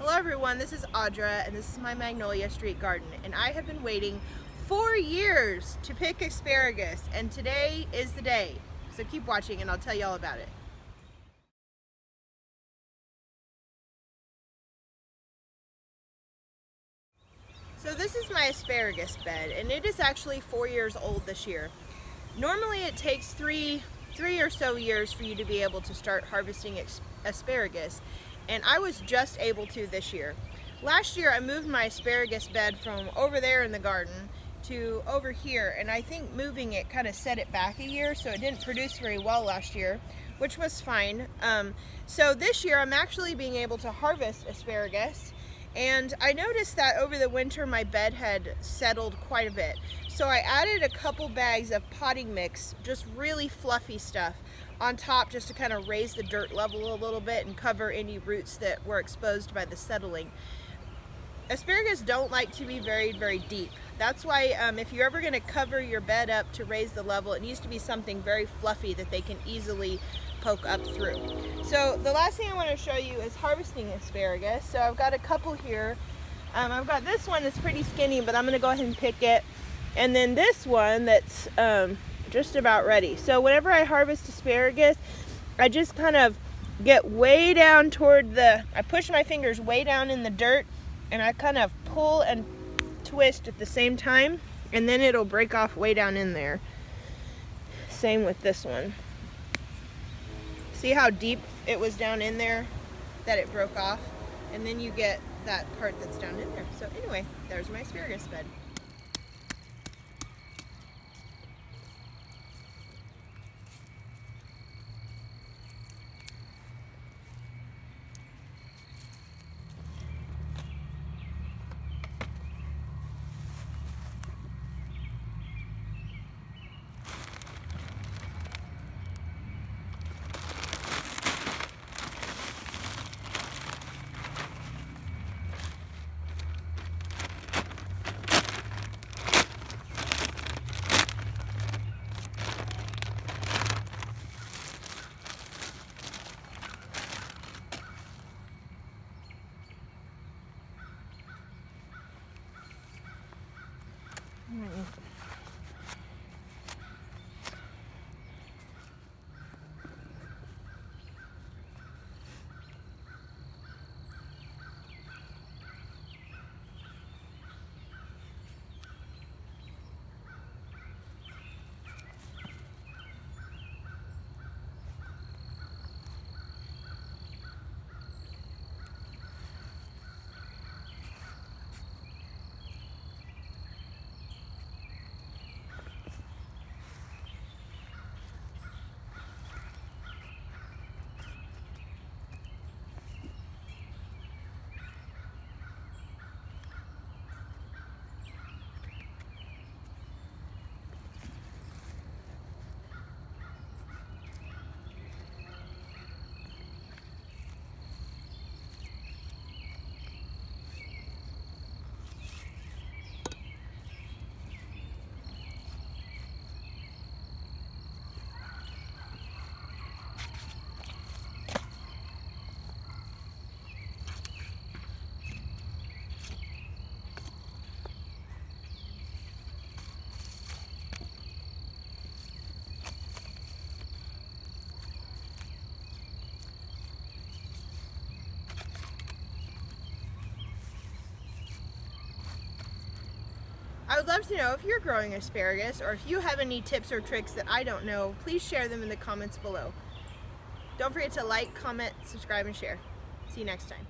Hello everyone, this is Audra and this is my Magnolia street garden, and I have been waiting 4 years to pick asparagus, and today is the day. So keep watching and I'll tell you all about it. So this is my asparagus bed, and it is actually 4 years old this year. Normally it takes three or so years for you to be able to start harvesting asparagus, and I was just able to this year. Last year I moved my asparagus bed from over there in the garden to over here, and I think moving it kind of set it back a year, so it didn't produce very well last year, which was fine. So this year I'm actually being able to harvest asparagus, and I noticed that over the winter my bed had settled quite a bit. So I added a couple bags of potting mix, just really fluffy stuff, on top just to kind of raise the dirt level a little bit and cover any roots that were exposed by the settling. Asparagus don't like to be very deep. That's why if you're ever going to cover your bed up to raise the level, it needs to be something very fluffy that they can easily poke up through. So the last thing I want to show you is harvesting asparagus. So I've got a couple here. I've got this one that's pretty skinny, but I'm going to go ahead and pick it. And then this one that's just about ready. So whenever I harvest asparagus, I just kind of get way down toward I push my fingers way down in the dirt, and I kind of pull and twist at the same time, and then it'll break off way down in there. Same with this one. See how deep it was down in there that it broke off? And then you get that part that's down in there. So anyway, there's my asparagus bed. I would love to know if you're growing asparagus, or if you have any tips or tricks that I don't know. Please share them in the comments below. Don't forget to like, comment, subscribe, and share. See you next time.